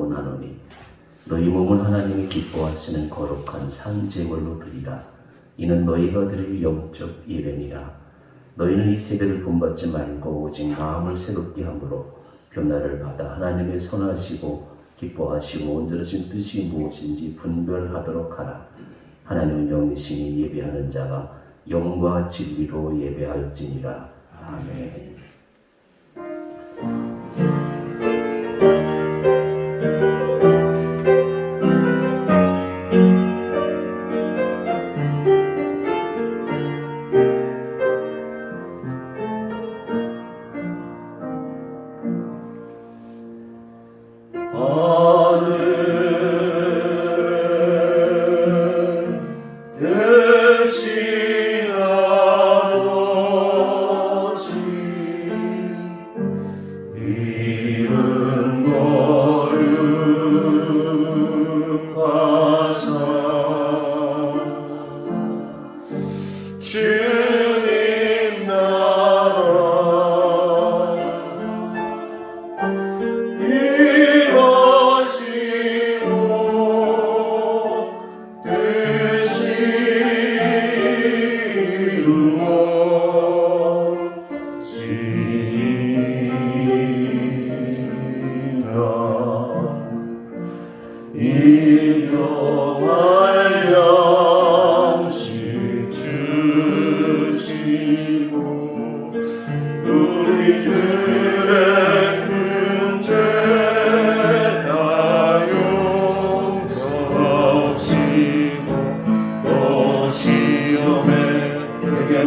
드리라고 나누니 너희 몸은 하나님이 기뻐하시는 거룩한 산 제물로 드리라. 이는 너희가 드릴 영적 예배니라. 너희는 이 세대를 본받지 말고 오직 마음을 새롭게 함으로 변화를 받아 하나님의 선하시고 기뻐하시고 온전하신 뜻이 무엇인지 분별하도록 하라. 하나님은 영이시니 예배하는 자가 영과 진리로 예배할지니라. 아멘.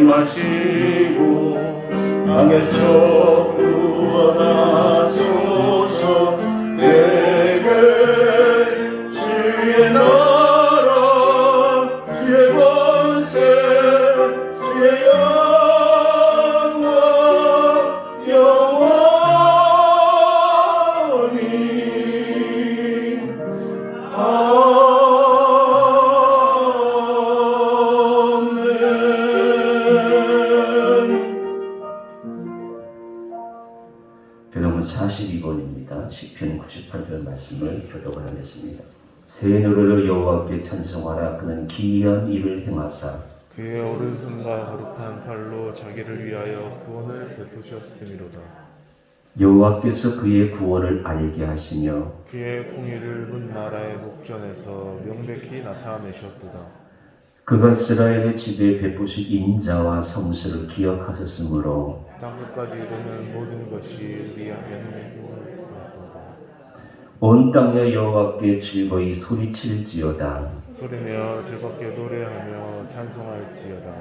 마시고 강에서 구원하소서. 내게 주의 나라 주의 권세 주의 영광 영원히 교독은 42번입니다. 시편 98편 말씀을 교독을 하겠습니다. 새 노래로 여호와께 찬송하라. 그는 기이한 일을 행하사 그의 오른손과 거룩한 팔로 자기를 위하여 구원을 베푸셨음이로다. 여호와께서 그의 구원을 알게 하시며 그의 공의를 문 나라의 목전에서 명백히 나타내셨도다. 그가 이스라엘의 집에 베푸신 인자와 성실을 기억하셨으므로 땅끝까지 이르는 모든 것이 우리 연맹을 받도다. 온 땅에 여호와께 즐거이 소리칠지어다. 소리내어 즐겁게 노래하며 찬송할지어다.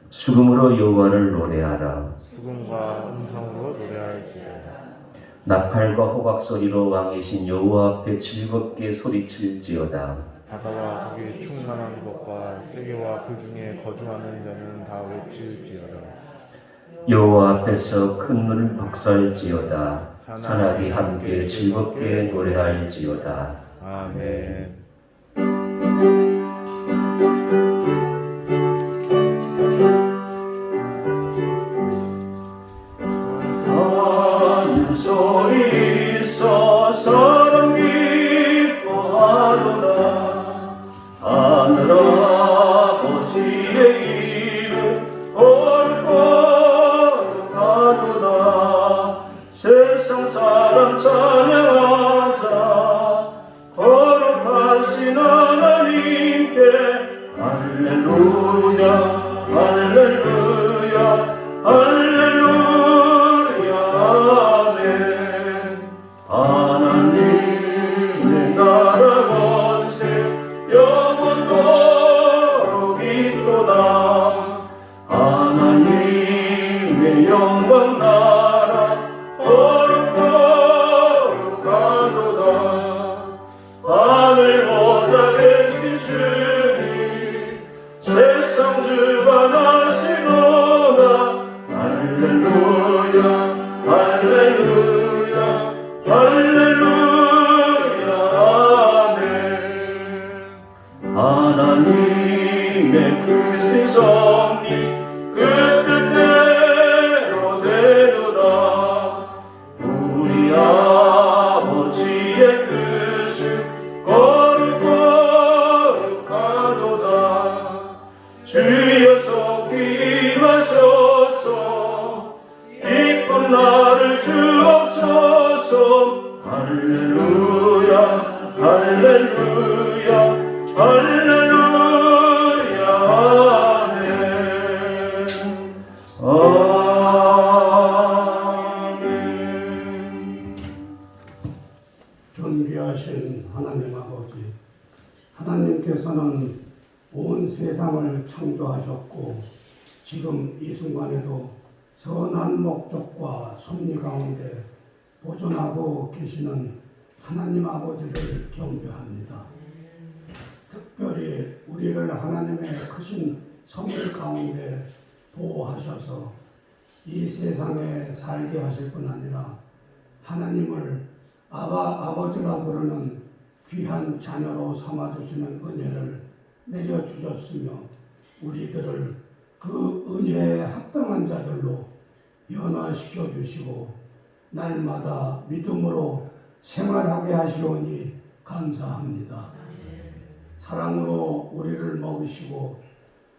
수금으로 여호와를 노래하라. 수금과 음성으로 노래할지어다. 나팔과 호각 소리로 왕이신 여호와 앞에 즐겁게 소리칠지어다. 바다와 거기 충만한 것과 세계와 그 중에 거주하는 자는 다 외칠지어다. 여호와 앞에서 큰 물을 박살지어다. 사나이 함께 즐겁게 노래할지어다. 아멘. 하늘 소리 있어 사람 기뻐하도다. 하늘 아버지의 이름 거룩하도다. 세상 사람 찬양하자. 거룩하신 하나님께 할렐루야 할렐루야 할렐루야 아멘. 하나님의 나라 권세 영원토록 있도다. 하나님의 영광 나라 거룩하도다. 하늘 보좌 계신 주님 세상 주관하시노라. 할렐루야 할렐루야 할렐루야 할렐루야 할렐루야 아멘 아멘. 존귀하신 하나님 아버지, 하나님께서는 온 세상을 창조하셨고 지금 이 순간에도 선한 목적과 섭리 가운데 보존하고 계시는 하나님 아버지를 경배합니다. 특별히 우리를 하나님의 크신 섭리 가운데 보호하셔서 이 세상에 살게 하실 뿐 아니라 하나님을 아버지라 부르는 귀한 자녀로 삼아주시는 은혜를 내려주셨으며 우리들을 그 은혜에 합당한 자들로 변화시켜 주시고 날마다 믿음으로 생활하게 하시오니 감사합니다. 사랑으로 우리를 먹이시고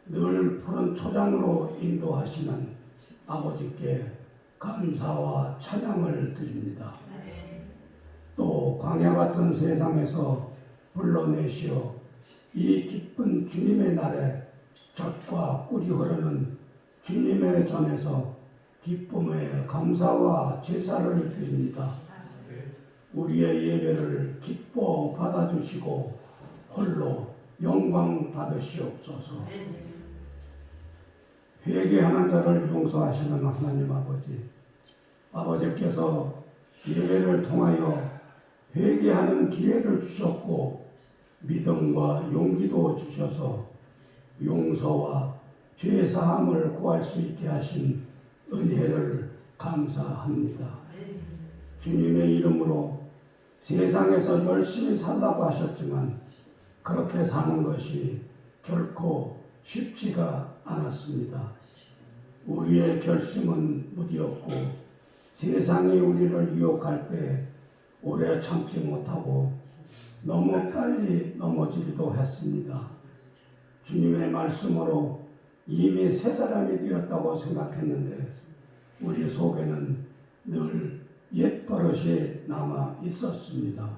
늘 푸른 초장으로 인도하시는 아버지께 감사와 찬양을 드립니다. 또 광야 같은 세상에서 불러내시어 이 기쁜 주님의 날에 젖과 꿀이 흐르는 주님의 전에서 기쁨의 감사와 제사를 드립니다. 우리의 예배를 기뻐 받아주시고 홀로 영광 받으시옵소서. 회개하는 자를 용서하시는 하나님 아버지, 아버지께서 예배를 통하여 회개하는 기회를 주셨고 믿음과 용기도 주셔서 용서와 죄 사함을 구할 수 있게 하신 은혜를 감사합니다. 주님의 이름으로 세상에서 열심히 살라고 하셨지만 그렇게 사는 것이 결코 쉽지가 않았습니다. 우리의 결심은 무디었고 세상이 우리를 유혹할 때 오래 참지 못하고 너무 빨리 넘어지기도 했습니다. 주님의 말씀으로 이미 새 사람이 되었다고 생각했는데 우리 속에는 늘 옛버릇이 남아 있었습니다.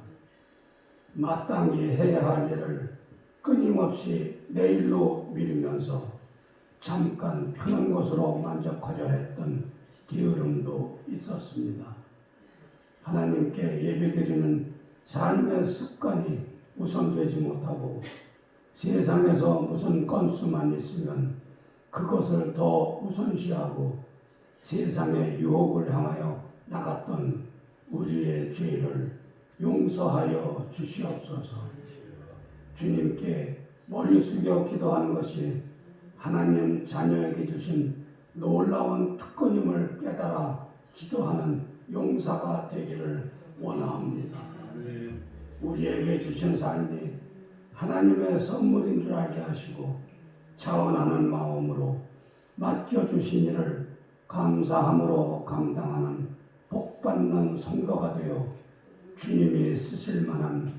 마땅히 해야 할 일을 끊임없이 내일로 미루면서 잠깐 편한 것으로 만족하려 했던 게으름도 있었습니다. 하나님께 예배드리는 삶의 습관이 우선되지 못하고 세상에서 무슨 건수만 있으면 그것을 더 우선시하고 세상의 유혹을 향하여 나갔던 우리의 죄를 용서하여 주시옵소서. 주님께 머리 숙여 기도하는 것이 하나님 자녀에게 주신 놀라운 특권임을 깨달아 기도하는 용사가 되기를 원합니다. 우리에게 주신 삶이 하나님의 선물인 줄 알게 하시고 자원하는 마음으로 맡겨주신 일을 감사함으로 감당하는 복받는 성도가 되어 주님이 쓰실 만한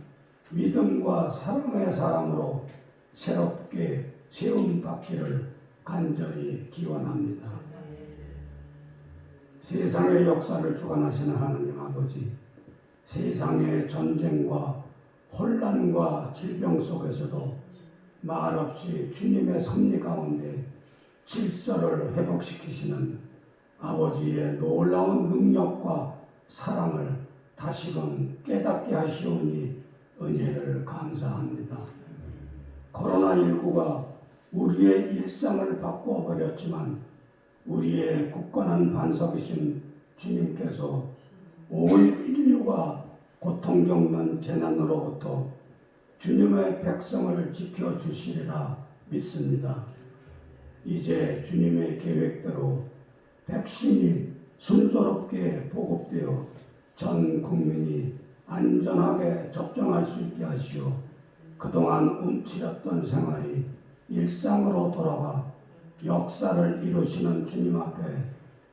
믿음과 사랑의 사람으로 새롭게 세움받기를 간절히 기원합니다. 세상의 역사를 주관하시는 하나님 아버지, 세상의 전쟁과 혼란과 질병 속에서도 말없이 주님의 섭리 가운데 질서를 회복시키시는 아버지의 놀라운 능력과 사랑을 다시금 깨닫게 하시오니 은혜를 감사합니다. 코로나19가 우리의 일상을 바꿔버렸지만 우리의 굳건한 반석이신 주님께서 온 인류가 고통 겪는 재난으로부터 주님의 백성을 지켜주시리라 믿습니다. 이제 주님의 계획대로 백신이 순조롭게 보급되어 전 국민이 안전하게 접종할 수 있게 하시어 그동안 움츠렸던 생활이 일상으로 돌아가 역사를 이루시는 주님 앞에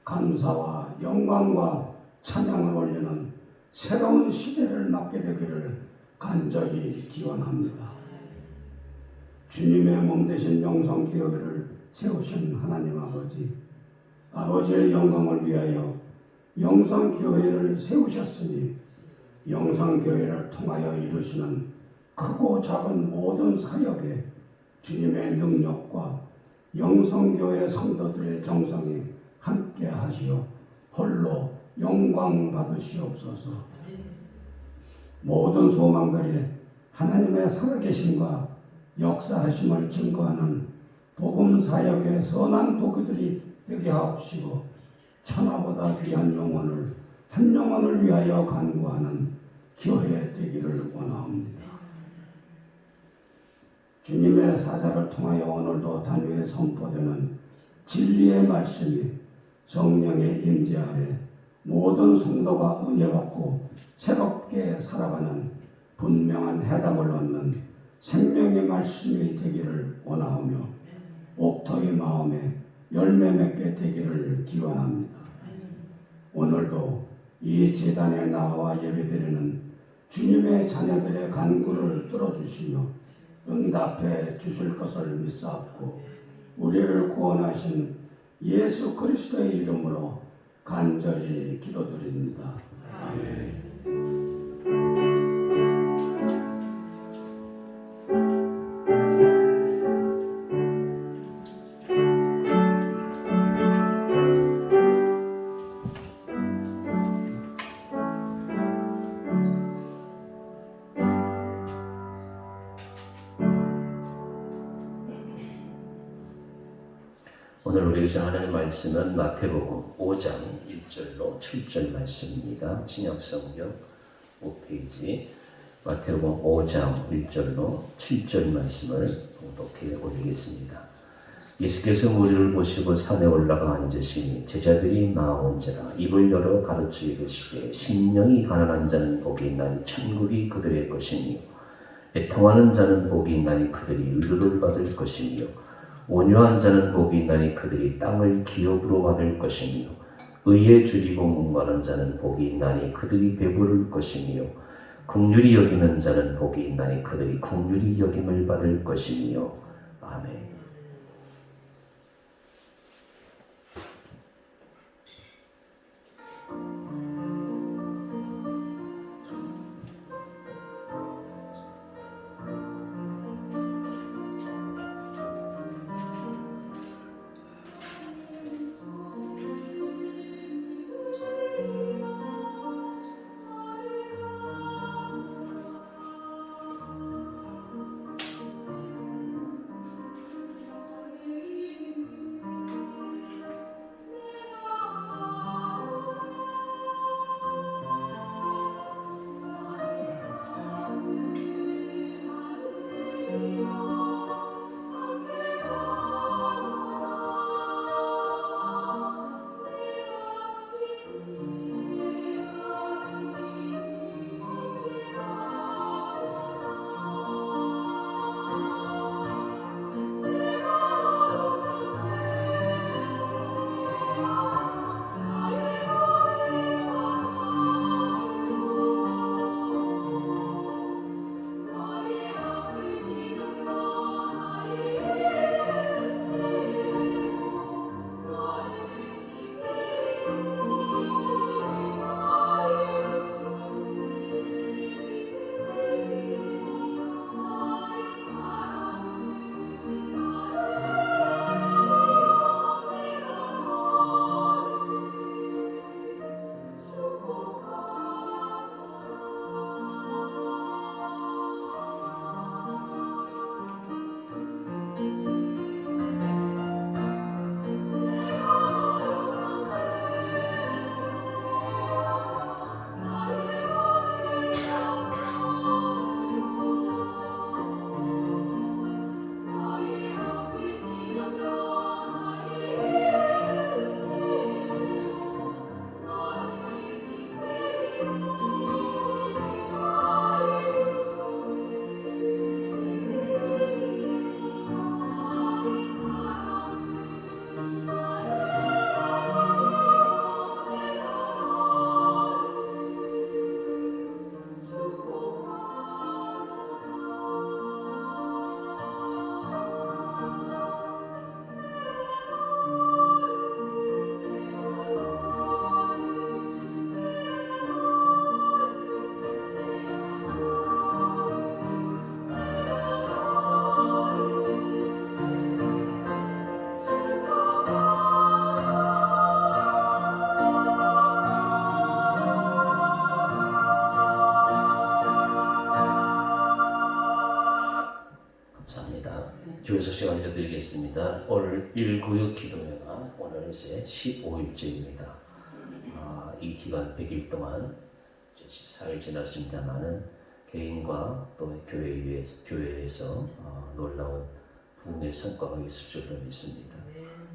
감사와 영광과 찬양을 올리는 새로운 시대를 맞게 되기를 간절히 기원합니다. 주님의 몸 되신 영성교회를 세우신 하나님 아버지, 아버지의 영광을 위하여 영성교회를 세우셨으니 영성교회를 통하여 이루시는 크고 작은 모든 사역에 주님의 능력과 영성교회 성도들의 정성이 함께 하시어 홀로 영광 받으시옵소서. 모든 소망들이 하나님의 살아계심과 역사하심을 증거하는 복음 사역의 선한 도구들이 되게 하옵시고 천하보다 귀한 영혼을 한 영혼을 위하여 간구하는 교회 되기를 원하옵니다. 주님의 사자를 통하여 오늘도 단위에 선포되는 진리의 말씀이 성령의 임재 아래 모든 성도가 은혜받고 새롭게 살아가는 분명한 해답을 얻는 생명의 말씀이 되기를 원하오며 옥토의 마음에 열매 맺게 되기를 기원합니다. 오늘도 이 제단에 나와 예배드리는 주님의 자녀들의 간구를 들어주시며 응답해 주실 것을 믿사옵고 우리를 구원하신 예수 그리스도의 이름으로 간절히 기도드립니다. 아멘. 오늘 우리에게 전하는 말씀은 마태복음 5장 1절로 7절 말씀입니다. 신약성경 5페이지 마태복음 5장 1절로 7절 말씀을 봉독해 올리겠습니다. 예수께서 무리를 보시고 산에 올라가 앉으시니 제자들이 나온지라 입을 열어 가르쳐 이르시되 심령이 가난한 자는 복이 있나니 천국이 그들의 것이니요 애통하는 자는 복이 있나니 그들이 위로를 받을 것이니요 온유한 자는 복이 있나니 그들이 땅을 기업으로 받을 것이며 의에 줄이고 목마른 자는 복이 있나니 그들이 배부를 것이며 긍휼히 여기는 자는 복이 있나니 그들이 긍휼히 여김을 받을 것이며 아멘. 교회 소식 알려드리겠습니다. 올 196 기도회가 오늘 이제 15일째입니다. 이 기간 100일 동안 이제 14일 지났습니다만은 개인과 또 교회에서 놀라운 부흥의 성과가 있을 줄로 믿습니다.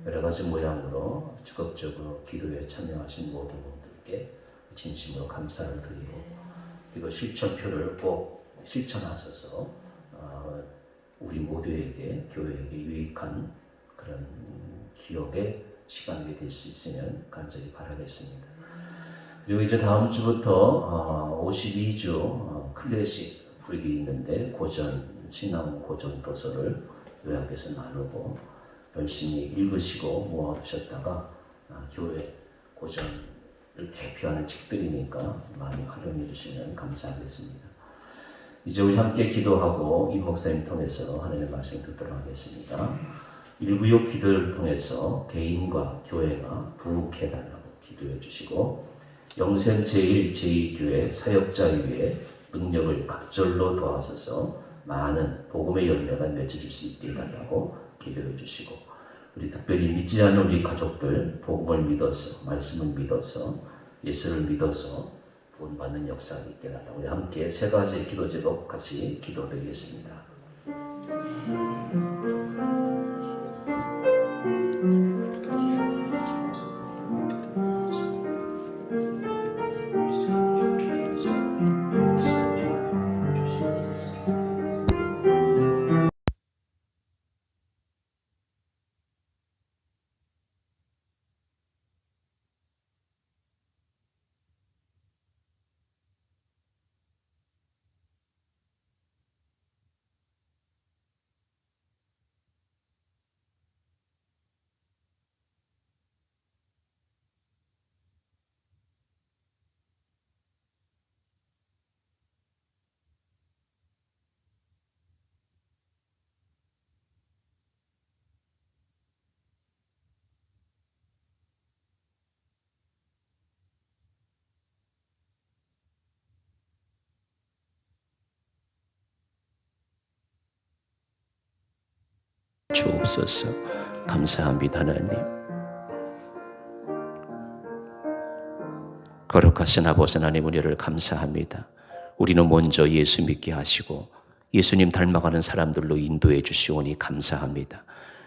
여러 가지 모양으로 적극적으로 기도에 참여하신 모든 분들께 진심으로 감사를 드리고 기도 실천표를 꼭 실천하셔서 우리 모두에게 교회에게 유익한 그런 기억의 시간이 될 수 있으면 간절히 바라겠습니다. 그리고 이제 다음 주부터 52주 클래식 부익이 있는데 신앙 고전 도서를 요약해서 나누고 열심히 읽으시고 모아두셨다가 교회 고전을 대표하는 책들이니까 많이 활용해 주시면 감사하겠습니다. 이제 우리 함께 기도하고 임 목사님 통해서 하나님의 말씀 듣도록 하겠습니다. 196 기도를 통해서 개인과 교회가 부흥해달라고 기도해 주시고 영생 제1, 제2교회 사역자 위에 능력을 각절로 도와서서 많은 복음의 열매가 맺어질 수 있게 해달라고 기도해 주시고 우리 특별히 믿지 않는 우리 가족들 복음을 믿어서 말씀을 믿어서 예수를 믿어서 구원받는 역사가 있게 해달라고 우리 함께 세 가지 기도 제목 같이 기도드리겠습니다. 주옵소서. 감사합니다. 하나님 거룩하신 아버지 하나님 은혜를 감사합니다. 우리는 먼저 예수 믿게 하시고 예수님 닮아가는 사람들로 인도해 주시오니 감사합니다.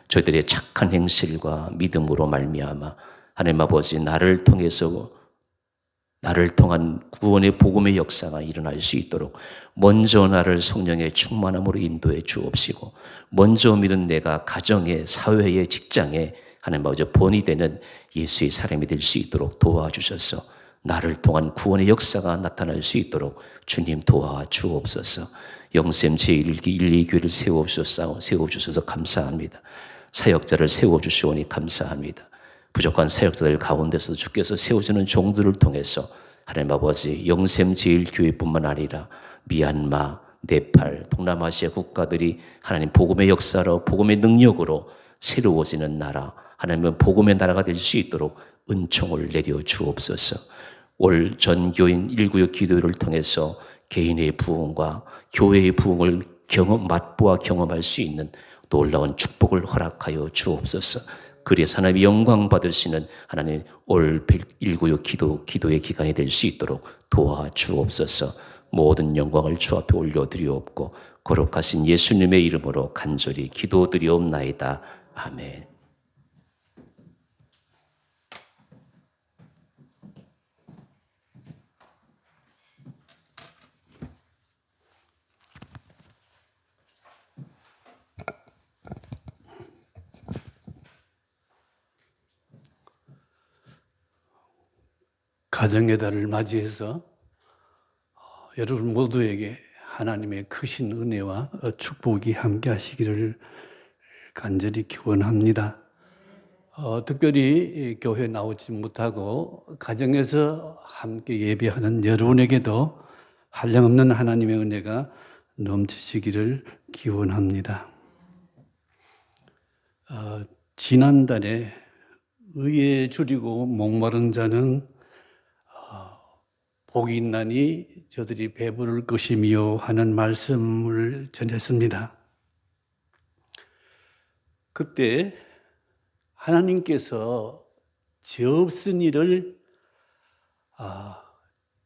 저들의 착한 행실과 믿음으로 말미암아 하나님 아버지 나를 통한 구원의 복음의 역사가 일어날 수 있도록 먼저 나를 성령의 충만함으로 인도해 주옵시고 먼저 믿은 내가 가정에 사회에 직장에 하나님 아버지 본이 되는 예수의 사람이 될 수 있도록 도와주셔서 나를 통한 구원의 역사가 나타날 수 있도록 주님 도와주옵소서. 영샘 제1기 1, 2교회를 세워주셔서 감사합니다. 사역자를 세워주시오니 감사합니다. 부족한 사역자들 가운데서 주께서 세워주는 종들을 통해서 하나님 아버지 영샘 제1교회뿐만 아니라 미얀마, 네팔, 동남아시아 국가들이 하나님 복음의 역사로 복음의 능력으로 새로워지는 나라, 하나님은 복음의 나라가 될 수 있도록 은총을 내려 주옵소서. 올 전교인 196 기도를 통해서 개인의 부흥과 교회의 부흥을 맛보아 경험할 수 있는 놀라운 축복을 허락하여 주옵소서. 그래서 하나님의 영광 받으시는 하나님 올 196 기도의 기간이 될 수 있도록 도와주옵소서. 모든 영광을 주 앞에 올려드리옵고 거룩하신 예수님의 이름으로 간절히 기도드리옵나이다. 아멘. 가정의 달을 맞이해서 여러분 모두에게 하나님의 크신 은혜와 축복이 함께 하시기를 간절히 기원합니다. 특별히 교회 나오지 못하고 가정에서 함께 예배하는 여러분에게도 한량없는 하나님의 은혜가 넘치시기를 기원합니다. 지난달에 의에 줄이고 목마른 자는 복이 있나니 저들이 배부를 것이며 하는 말씀을 전했습니다. 그때 하나님께서 죄 없은 일을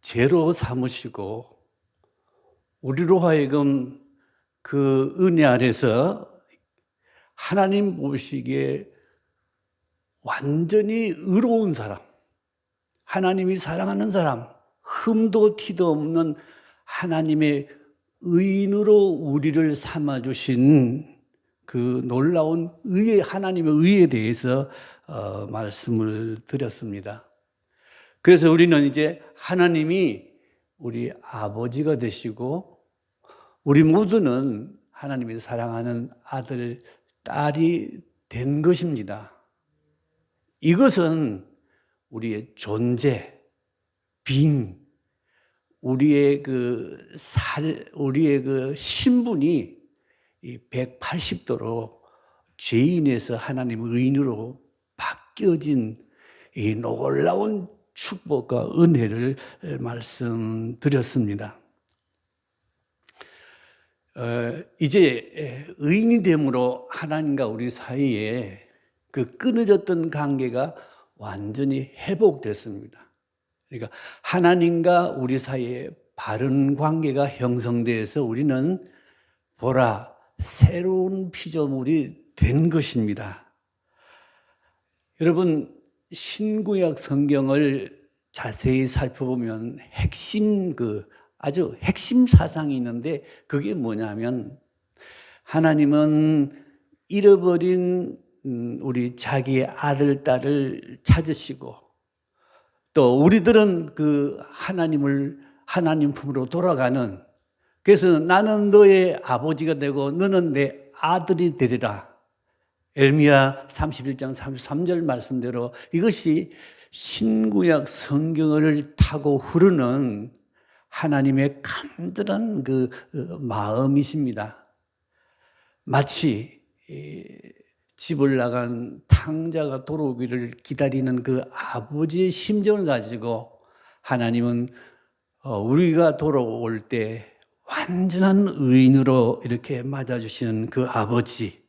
죄로 삼으시고 우리로 하여금 그 은혜 아래서 하나님 보시기에 완전히 의로운 사람, 하나님이 사랑하는 사람, 흠도 티도 없는 하나님의 의인으로 우리를 삼아주신 그 놀라운 의의, 하나님의 의에 대해서 말씀을 드렸습니다. 그래서 우리는 이제 하나님이 우리 아버지가 되시고 우리 모두는 하나님이 사랑하는 아들, 딸이 된 것입니다. 이것은 우리의 존재, 빙, 우리의 우리의 그 신분이 180도로 죄인에서 하나님의 의인으로 바뀌어진 이 놀라운 축복과 은혜를 말씀드렸습니다. 이제 의인이 됨으로 하나님과 우리 사이에 그 끊어졌던 관계가 완전히 회복됐습니다. 그러니까 하나님과 우리 사이에 바른 관계가 형성되어서 우리는 보라, 새로운 피조물이 된 것입니다. 여러분, 신구약 성경을 자세히 살펴보면 아주 핵심 사상이 있는데 그게 뭐냐면 하나님은 잃어버린 우리 자기의 아들, 딸을 찾으시고 또 우리들은 그 하나님 품으로 돌아가는, 그래서 나는 너의 아버지가 되고 너는 내 아들이 되리라. 에르미야 31장 33절 말씀대로 이것이 신구약 성경을 타고 흐르는 하나님의 간절한 그 마음이십니다. 마치 집을 나간 탕자가 돌아오기를 기다리는 그 아버지의 심정을 가지고 하나님은 우리가 돌아올 때 완전한 의인으로 이렇게 맞아주시는 그 아버지.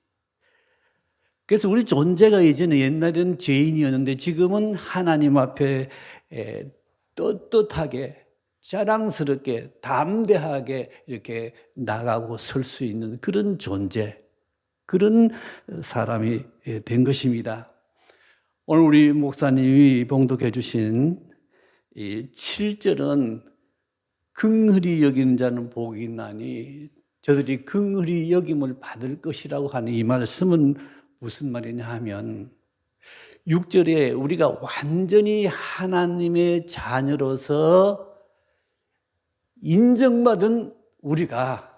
그래서 우리 존재가 이제는 옛날에는 죄인이었는데 지금은 하나님 앞에 떳떳하게 자랑스럽게 담대하게 이렇게 나가고 설 수 있는 그런 존재, 그런 사람이 된 것입니다. 오늘 우리 목사님이 봉독해 주신 이 7절은 긍휼히 여기는 자는 복이 있나니 저들이 긍휼히 여김을 받을 것이라고 하는 이 말씀은 무슨 말이냐 하면 6절에 우리가 완전히 하나님의 자녀로서 인정받은 우리가,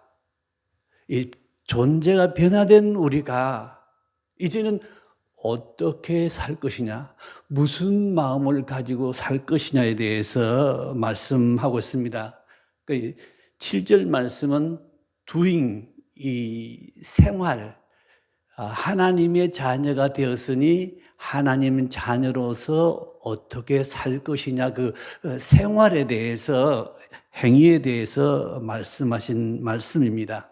이 존재가 변화된 우리가 이제는 어떻게 살 것이냐, 무슨 마음을 가지고 살 것이냐에 대해서 말씀하고 있습니다. 7절 말씀은 doing, 이 생활, 하나님의 자녀가 되었으니 하나님 자녀로서 어떻게 살 것이냐, 그 생활에 대해서, 행위에 대해서 말씀하신 말씀입니다.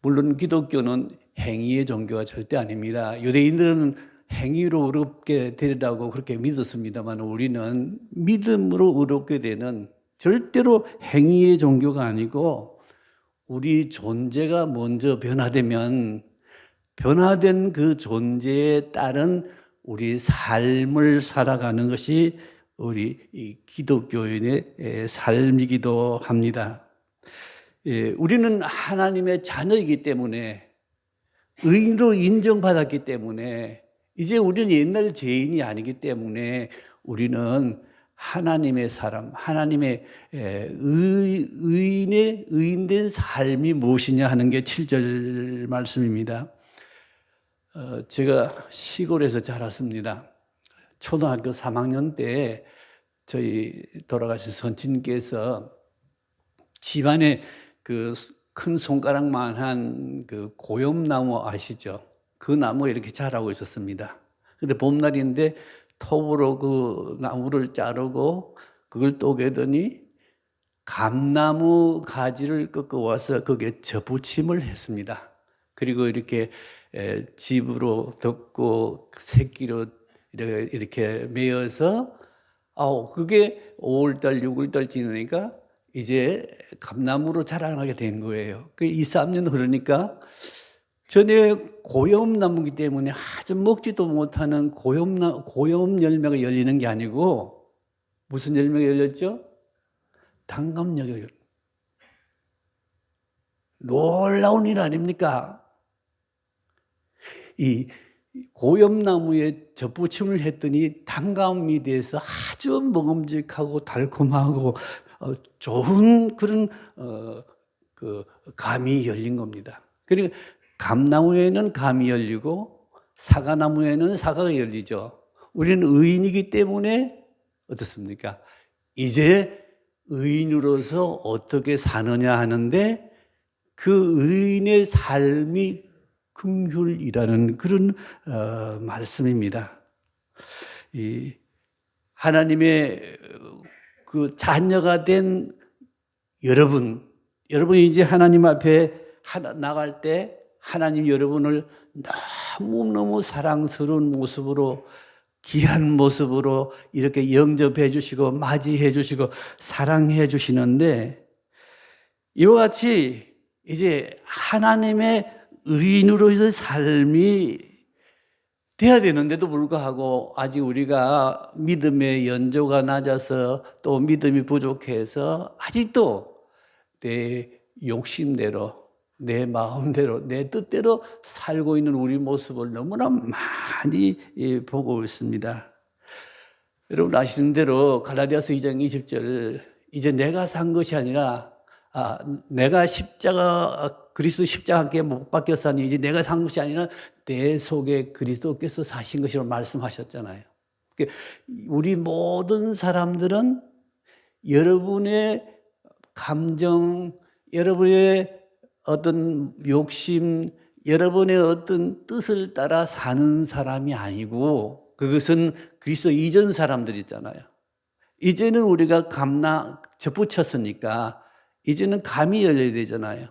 물론 기독교는 행위의 종교가 절대 아닙니다. 유대인들은 행위로 의롭게 되리라고 그렇게 믿었습니다만 우리는 믿음으로 의롭게 되는, 절대로 행위의 종교가 아니고 우리 존재가 먼저 변화되면 변화된 그 존재에 따른 우리 삶을 살아가는 것이 우리 이 기독교인의 삶이기도 합니다. 우리는 하나님의 자녀이기 때문에, 의인으로 인정받았기 때문에, 이제 우리는 옛날 죄인이 아니기 때문에 우리는 하나님의 사람, 하나님의 의인된 삶이 무엇이냐 하는 게 7절 말씀입니다. 제가 시골에서 자랐습니다. 초등학교 3학년 때 저희 돌아가신 선친께서 집안에 그 큰 손가락만한 그 고염나무 아시죠? 그 나무가 이렇게 자라고 있었습니다. 근데 봄날인데 톱으로 그 나무를 자르고 그걸 쪼개더니 감나무 가지를 꺾어 와서 거기에 접붙임을 했습니다. 그리고 이렇게 집으로 덮고 새끼로 이렇게 메어서 그게 5월달, 6월달 지나니까 이제 감나무로 자라나게 된 거예요. 그 2, 3년 흐르니까 전에 고염나무이기 때문에 아주 먹지도 못하는 고염 열매가 열리는 게 아니고 무슨 열매가 열렸죠? 단감열매가 열렸죠. 놀라운 일 아닙니까? 이 고염나무에 젖붙임을 했더니 단감이 돼서 아주 먹음직하고 달콤하고 좋은 그런 그 감이 열린 겁니다. 그리고 감나무에는 감이 열리고 사과나무에는 사과가 열리죠. 우리는 의인이기 때문에 어떻습니까? 이제 의인으로서 어떻게 사느냐 하는데 그 의인의 삶이 긍휼이라는 그런 말씀입니다. 이 하나님의 그 자녀가 된 여러분이 이제 하나님 앞에 나갈 때 하나님 여러분을 너무너무 사랑스러운 모습으로 귀한 모습으로 이렇게 영접해 주시고 맞이해 주시고 사랑해 주시는데 이와 같이 이제 하나님의 의인으로서의 삶이 돼야 되는데도 불구하고 아직 우리가 믿음의 연조가 낮아서 또 믿음이 부족해서 아직도 내 욕심대로 내 마음대로 내 뜻대로 살고 있는 우리 모습을 너무나 많이 보고 있습니다. 여러분 아시는 대로 갈라디아서 2장 20절 이제 내가 산 것이 아니라 내가 그리스도 십자가 함께 못 박혔으니 이제 내가 산 것이 아니라 내 속에 그리스도께서 사신 것이라고 말씀하셨잖아요. 우리 모든 사람들은 여러분의 감정, 여러분의 어떤 욕심, 여러분의 어떤 뜻을 따라 사는 사람이 아니고 그것은 그리스도 이전 사람들 있잖아요. 이제는 우리가 접붙였으니까 이제는 감이 열려야 되잖아요.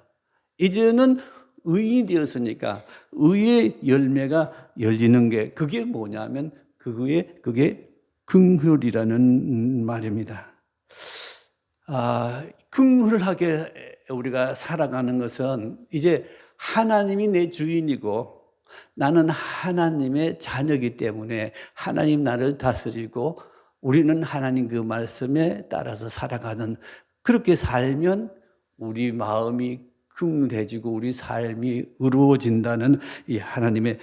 이제는 의인이 되었으니까 의의 열매가 열리는 게 그게 뭐냐면 그게 긍휼이라는 말입니다. 긍휼하게 우리가 살아가는 것은 이제 하나님이 내 주인이고 나는 하나님의 자녀이기 때문에 하나님 나를 다스리고 우리는 하나님 그 말씀에 따라서 살아가는 그렇게 살면 우리 마음이 긍휼해지고 우리 삶이 의로워진다는 이 하나님의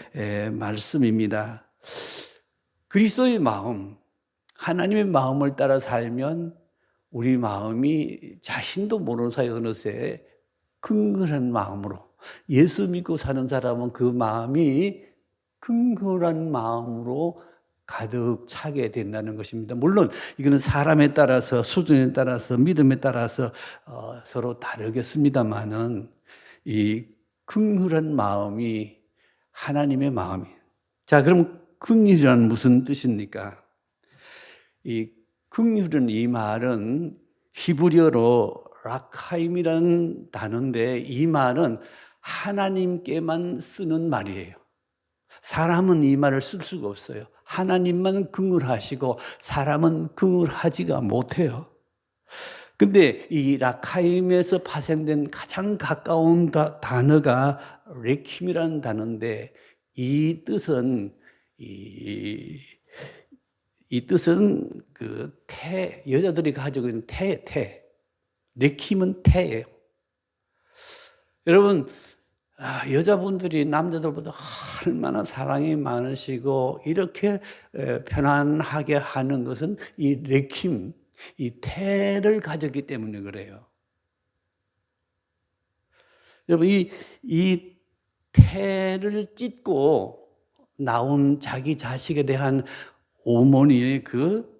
말씀입니다. 그리스도의 마음, 하나님의 마음을 따라 살면 우리 마음이 자신도 모르는 사이 어느새 긍휼한 마음으로 예수 믿고 사는 사람은 그 마음이 긍휼한 마음으로 가득 차게 된다는 것입니다. 물론 이거는 사람에 따라서 수준에 따라서 믿음에 따라서 서로 다르겠습니다만은 이 긍휼한 마음이 하나님의 마음이에요. 자, 그럼 긍휼이란 무슨 뜻입니까? 이 긍휼은 이 말은 히브리어로 라카임이라는 단어인데 이 말은 하나님께만 쓰는 말이에요. 사람은 이 말을 쓸 수가 없어요. 하나님만 긍휼하시고 사람은 긍휼하지가 못해요. 근데 이 라카임에서 파생된 가장 가까운 단어가 레킴이라는 단어인데 이 뜻은 그 여자들이 가지고 있는 레킴은 태예요. 여러분 여자분들이 남자들보다 얼마나 사랑이 많으시고 이렇게 편안하게 하는 것은 이 레킴, 이 태를 가졌기 때문에 그래요. 여러분 이 태를 찢고 나온 자기 자식에 대한 어머니의 그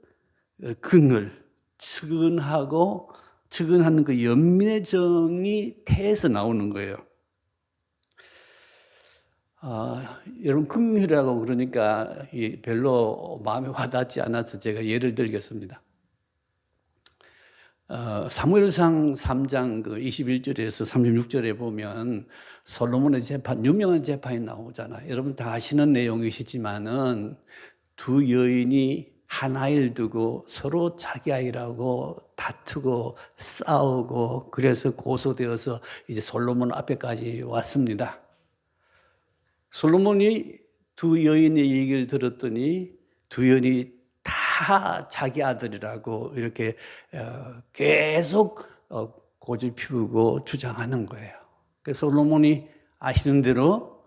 긍휼, 측은한 그 연민의 정이 태에서 나오는 거예요. 여러분 긍휼이라고 그러니까 별로 마음에 와닿지 않아서 제가 예를 들겠습니다. 사무엘상 3장 그 21절에서 36절에 보면 솔로몬의 재판, 유명한 재판이 나오잖아요. 여러분 다 아시는 내용이시지만은 두 여인이 한 아이를 두고 서로 자기 아이라고 다투고 싸우고 그래서 고소되어서 이제 솔로몬 앞에까지 왔습니다. 솔로몬이 두 여인의 얘기를 들었더니 두 여인이 다 자기 아들이라고 이렇게 계속 고집 피우고 주장하는 거예요. 그래서 솔로몬이 아시는 대로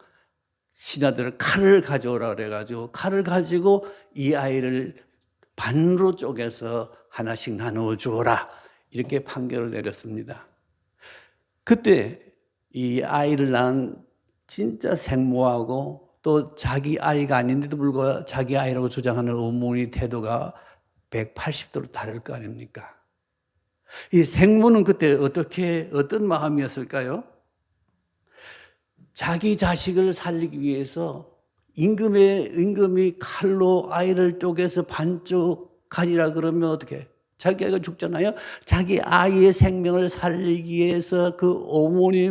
신하들을 칼을 가져오라 그래가지고 칼을 가지고 이 아이를 반으로 쪼개서 하나씩 나누어 주어라 이렇게 판결을 내렸습니다. 그때 이 아이를 낳은 진짜 생모하고 또 자기 아이가 아닌데도 불구하고 자기 아이라고 주장하는 어머니 태도가 180도로 다를 거 아닙니까? 이 생모는 그때 어떤 마음이었을까요? 자기 자식을 살리기 위해서 임금이 칼로 아이를 쪼개서 반쪽 가지라 그러면 어떻게? 자기 아이가 죽잖아요. 자기 아이의 생명을 살리기 위해서 그 어머니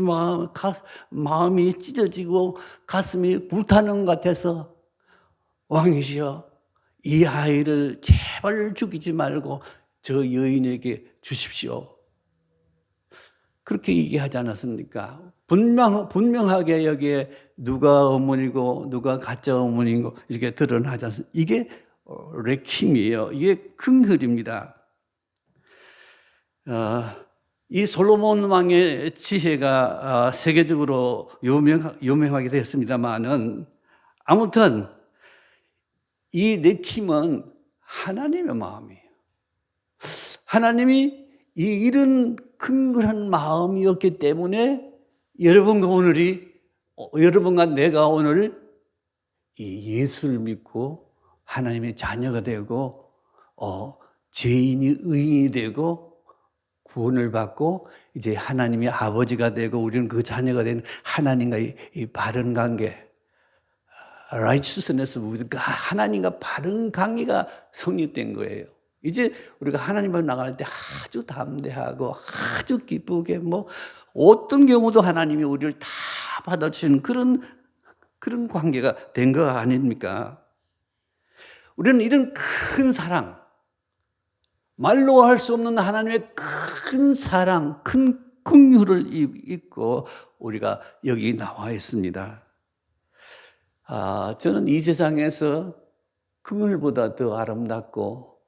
마음이 찢어지고 가슴이 불타는 것 같아서 왕이시여 이 아이를 제발 죽이지 말고 저 여인에게 주십시오. 그렇게 얘기하지 않았습니까? 분명하게 여기에 누가 어머니고 누가 가짜 어머니고 이렇게 드러나지 않습니까? 이게 레킴이에요. 이게 긍휼입니다. 이 솔로몬 왕의 지혜가 세계적으로 유명하게 되었습니다만은 아무튼 이 레킴은 하나님의 마음이에요. 하나님이 이런 긍휼한 마음이었기 때문에 여러분과 내가 오늘 이 예수를 믿고 하나님의 자녀가 되고 죄인이 의인이 되고 구원을 받고 이제 하나님의 아버지가 되고 우리는 그 자녀가 되는 하나님과 이 바른 관계, righteousness, 하나님과 바른 관계가 성립된 거예요. 이제 우리가 하나님 앞에 나갈 때 아주 담대하고 아주 기쁘게 어떤 경우도 하나님이 우리를 다 받아주시는 그런 관계가 된 거 아닙니까? 우리는 이런 큰 사랑, 말로 할 수 없는 하나님의 큰 사랑, 큰 긍휼을 입고 우리가 여기 나와 있습니다. 저는 이 세상에서 긍휼보다 더 아름답고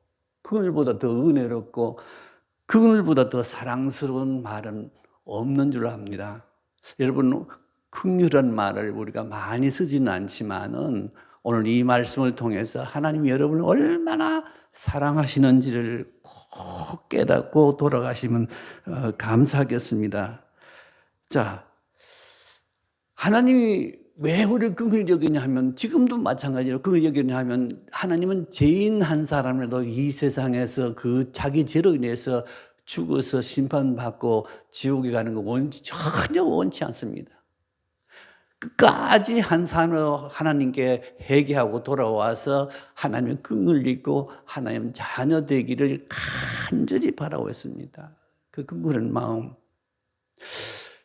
긍휼보다 더 은혜롭고 긍휼보다 더 사랑스러운 말은 없는 줄 압니다. 여러분, 긍휼한 말을 우리가 많이 쓰지는 않지만은 오늘 이 말씀을 통해서 하나님이 여러분을 얼마나 사랑하시는지를 꼭 깨닫고 돌아가시면 감사하겠습니다. 자, 하나님이 왜 우리를 긍휼히 여기냐 하면 지금도 마찬가지로 긍휼히 여기냐 하면 하나님은 죄인 한 사람이라도 이 세상에서 그 자기 죄로 인해서 죽어서 심판받고 지옥에 가는 거 전혀 원치 않습니다. 끝까지 한 사람으로 하나님께 회개하고 돌아와서 하나님의 긍휼을 입고 하나님 자녀 되기를 간절히 바라고 있습니다. 그 긍휼한 마음.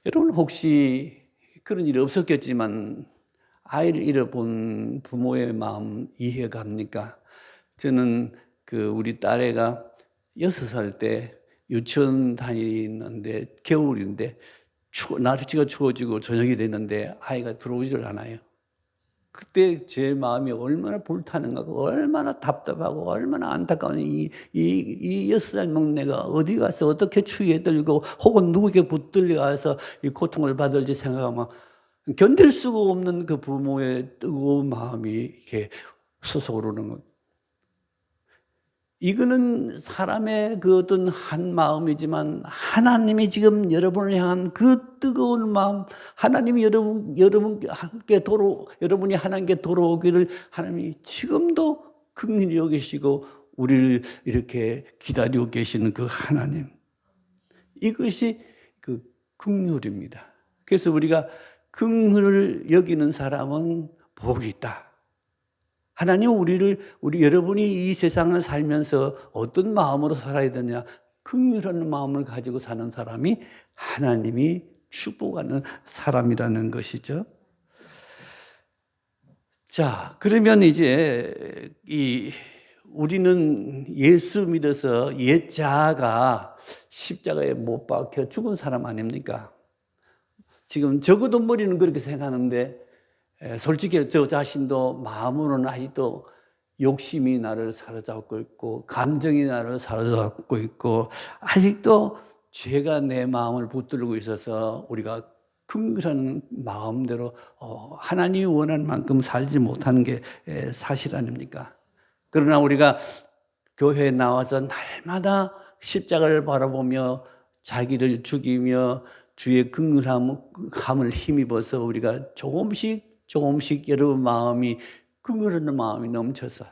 여러분 혹시 그런 일이 없었겠지만 아이를 잃어본 부모의 마음 이해가 갑니까? 저는 우리 딸애가 6살 때 유치원 다니는데 겨울인데 날씨가 추워지고 저녁이 됐는데 아이가 들어오지를 않아요. 그때 제 마음이 얼마나 불타는가, 얼마나 답답하고 얼마나 안타까운 이 6살 먹내가 어디 가서 어떻게 추위에 떨고 혹은 누구에게 붙들려가서 이 고통을 받을지 생각하면 견딜 수가 없는 그 부모의 뜨거운 마음이 이렇게 솟아오르는 것. 이거는 사람의 그 어떤 한 마음이지만 하나님이 지금 여러분을 향한 그 뜨거운 마음, 하나님이 여러분이 하나님께 돌아오기를 하나님이 지금도 긍휼히 여기시고 우리를 이렇게 기다리고 계시는 그 하나님. 이것이 그 긍휼입니다. 그래서 우리가 긍휼을 여기는 사람은 복이 있다. 하나님은 여러분이 이 세상을 살면서 어떤 마음으로 살아야 되냐? 긍휼한 마음을 가지고 사는 사람이 하나님이 축복하는 사람이라는 것이죠. 자, 그러면 이제 우리는 예수 믿어서 옛 자아가 십자가에 못 박혀 죽은 사람 아닙니까? 지금 적어도 머리는 그렇게 생각하는데 솔직히 저 자신도 마음으로는 아직도 욕심이 나를 사로잡고 있고 감정이 나를 사로잡고 있고 아직도 죄가 내 마음을 붙들고 있어서 우리가 긍휼한 마음대로 하나님이 원하는 만큼 살지 못하는 게 사실 아닙니까? 그러나 우리가 교회에 나와서 날마다 십자가를 바라보며 자기를 죽이며 주의 긍휼함을 힘입어서 우리가 조금씩 여러분 마음이 긍휼한 마음이 넘쳐서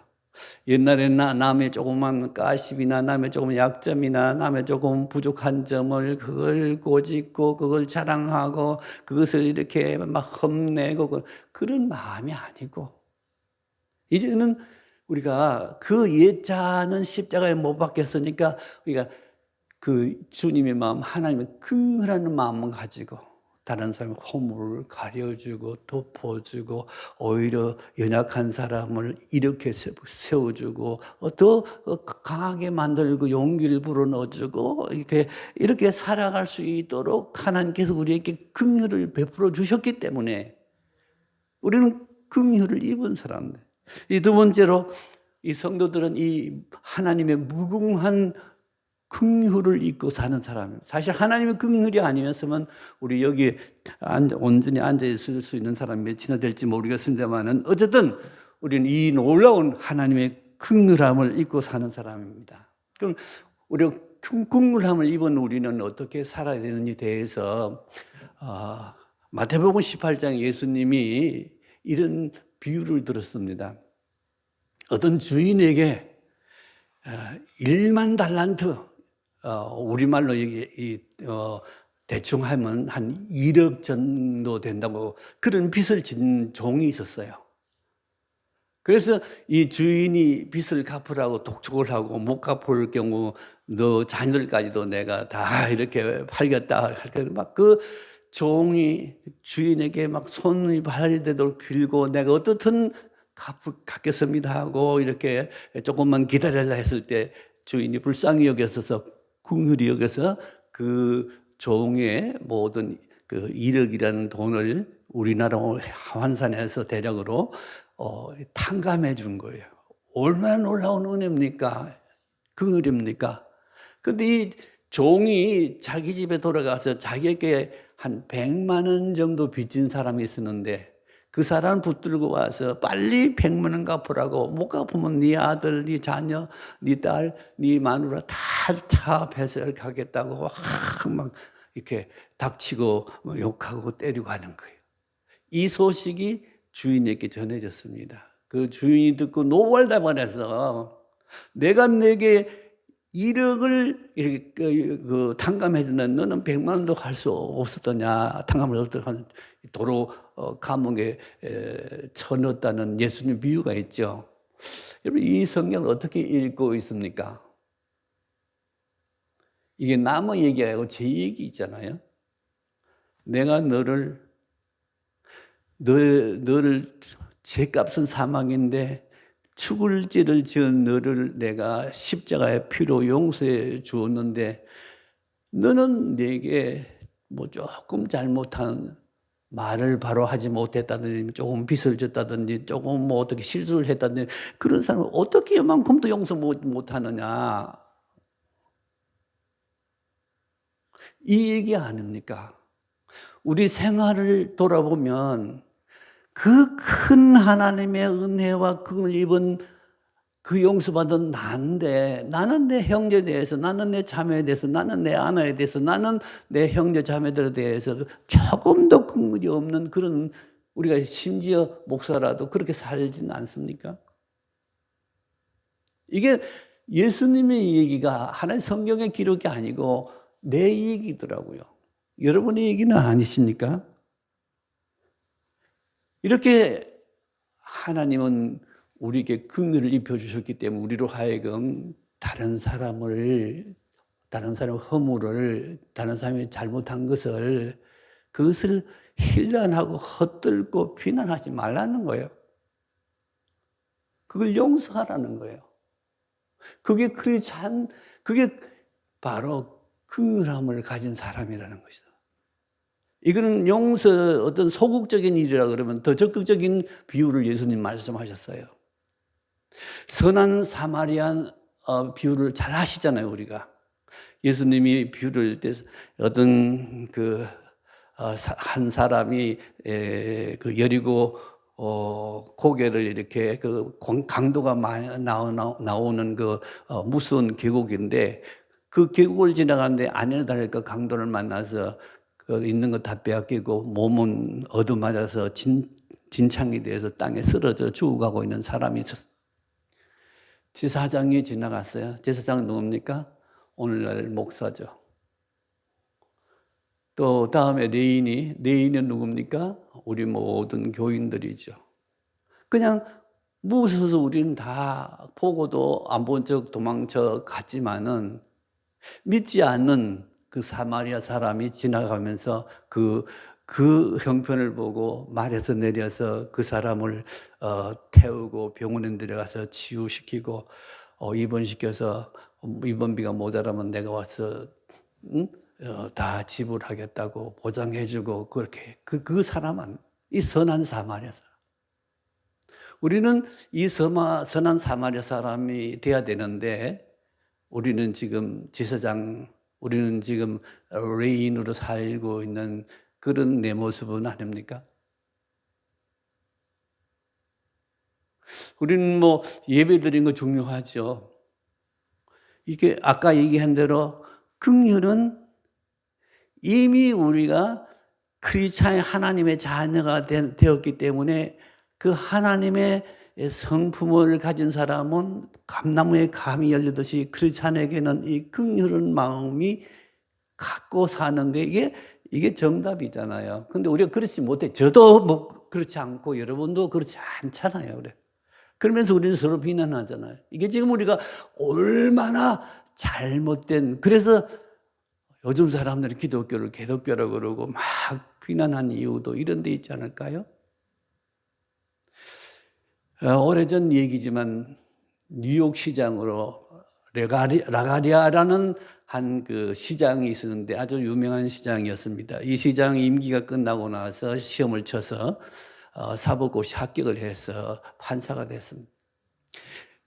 옛날에는 남의 조그만 가십이나 남의 조금 약점이나 남의 조금 부족한 점을 그걸 꼬집고 그걸 자랑하고 그것을 이렇게 막 험내고 그런 마음이 아니고 이제는 우리가 그 옛자는 십자가에 못 박혔으니까 우리가 그 주님의 마음, 하나님의 긍휼한 마음을 가지고 다른 사람의 허물을 가려주고 덮어주고 오히려 연약한 사람을 이렇게 세워주고 더 강하게 만들고 용기를 불어넣어주고 이렇게 살아갈 수 있도록 하나님께서 우리에게 긍휼을 베풀어 주셨기 때문에 우리는 긍휼을 입은 사람들. 이 두 번째로 이 성도들은 이 하나님의 무궁한 긍휼을 입고 사는 사람입니다. 사실 하나님의 긍휼이 아니었으면 우리 여기 온전히 앉아 있을 수 있는 사람이 몇이나 될지 모르겠습니다만은 어쨌든 우리는 이 놀라운 하나님의 긍휼함을 입고 사는 사람입니다. 그럼 우리가 긍휼함을 입은 우리는 어떻게 살아야 되는지 대해서 마태복음 18장 예수님이 이런 비유를 들었습니다. 어떤 주인에게 1만 달란트 우리말로 대충 하면 한 1억 정도 된다고 그런 빚을 진 종이 있었어요. 그래서 이 주인이 빚을 갚으라고 독촉을 하고 못 갚을 경우 너 자녀들까지도 내가 다 이렇게 팔겠다 할 때 막 그 종이 주인에게 막 손이 발되도록 빌고 내가 어떻든 갚겠습니다 하고 이렇게 조금만 기다려라 했을 때 주인이 불쌍히 여겼어서 긍휼히 여겨서 그 종의 모든 그 1억이라는 돈을 우리나라로 환산해서 대략으로 탕감해 준 거예요. 얼마나 놀라운 은혜입니까? 긍휼입니까? 근데 이 종이 자기 집에 돌아가서 자기에게 한 100만 원 정도 빚진 사람이 있었는데 그 사람 붙들고 와서 빨리 100만 원 갚으라고 못 갚으면 네 아들, 네 자녀, 네 딸, 네 마누라 다 차 배설 가겠다고 막 이렇게 닥치고 욕하고 때리고 하는 거예요. 이 소식이 주인에게 전해졌습니다. 그 주인이 듣고 노발대발해서 내가 내게 1억을 이렇게 탕감해 주는 너는 100만 원도 할 수 없었더냐. 탕감을 도로 감옥에 쳐넣었다는 예수님 비유가 있죠. 여러분 이 성경을 어떻게 읽고 있습니까? 이게 남의 얘기가 아니고 제 얘기잖아요. 내가 너를 죄값은 사망인데 죽을 죄를 지은 너를 내가 십자가의 피로 용서해 주었는데 너는 내게 뭐 조금 잘못한 말을 바로 하지 못했다든지 조금 빚을 졌다든지 조금 뭐 어떻게 실수를 했다든지 그런 사람은 어떻게 이만큼도 용서 못하느냐 이 얘기 아닙니까? 우리 생활을 돌아보면 그 큰 하나님의 은혜와 그걸 입은 그 용서받은 나인데 나는 내 형제에 대해서 나는 내 자매에 대해서 나는 내 아내에 대해서 나는 내 형제 자매들에 대해서 조금 더 긍휼이 없는 그런 우리가 심지어 목사라도 그렇게 살지는 않습니까? 이게 예수님의 얘기가 하나의 성경의 기록이 아니고 내 얘기더라고요. 여러분의 얘기는 아니십니까? 이렇게 하나님은 우리에게 긍휼을 입혀주셨기 때문에 우리로 하여금 다른 사람을 다른 사람의 허물을, 다른 사람이 잘못한 것을, 그것을 힐난하고 헛들고 비난하지 말라는 거예요. 그걸 용서하라는 거예요. 그게 그게 바로 긍휼함을 가진 사람이라는 것이다. 이거는 어떤 소극적인 일이라 그러면 더 적극적인 비유를 예수님 말씀하셨어요. 선한 사마리안 비유를 잘 아시잖아요, 우리가. 예수님이 비유를 때 어떤 한 사람이 그 여리고 고개를 이렇게 그 강도가 많이 나오는 그 무서운 계곡인데, 그 계곡을 지나가는데 아니나 다를까 강도를 만나서 그 있는 거 다 빼앗기고 몸은 얻어맞아서 진창이 돼서 땅에 쓰러져 죽어가고 있는 사람이 있었어요. 제사장이 지나갔어요. 제사장은 누굽니까? 오늘날 목사죠. 또 다음에 레인은 누굽니까? 우리 모든 교인들이죠. 그냥 무서워서 우리는 다 보고도 안 본 척 도망쳐 갔지만은, 믿지 않는 그 사마리아 사람이 지나가면서 그 형편을 보고 말에서 내려서 그 사람을 태우고 병원에 데려가서 치유시키고 입원시켜서 입원비가 모자라면 내가 와서 다 지불하겠다고 보장해주고, 그렇게 그 사람은 이 선한 사마리아 사람. 우리는 이 선한 사마리아 사람이 돼야 되는데, 우리는 지금 우리는 지금 레인으로 살고 있는 그런 내 모습은 아닙니까? 우리는 예배 드리는 거 중요하죠. 이게 아까 얘기한 대로 긍휼은 이미 우리가 크리스찬의 하나님의 자녀가 되었기 때문에, 그 하나님의 성품을 가진 사람은 감나무에 감이 열리듯이 크리스찬에게는 이 긍휼한 마음이 갖고 사는데, 이게 정답이잖아요. 근데 우리가 그렇지 못해. 저도 그렇지 않고 여러분도 그렇지 않잖아요. 그래. 그러면서 우리는 서로 비난하잖아요. 이게 지금 우리가 얼마나 잘못된, 그래서 요즘 사람들이 기독교를 개독교라고 그러고 막 비난한 이유도 이런 데 있지 않을까요? 오래전 얘기지만 뉴욕 시장으로 라가리아라는 한 그 시장이 있었는데 아주 유명한 시장이었습니다. 이 시장 임기가 끝나고 나서 시험을 쳐서 사법고시 합격을 해서 판사가 됐습니다.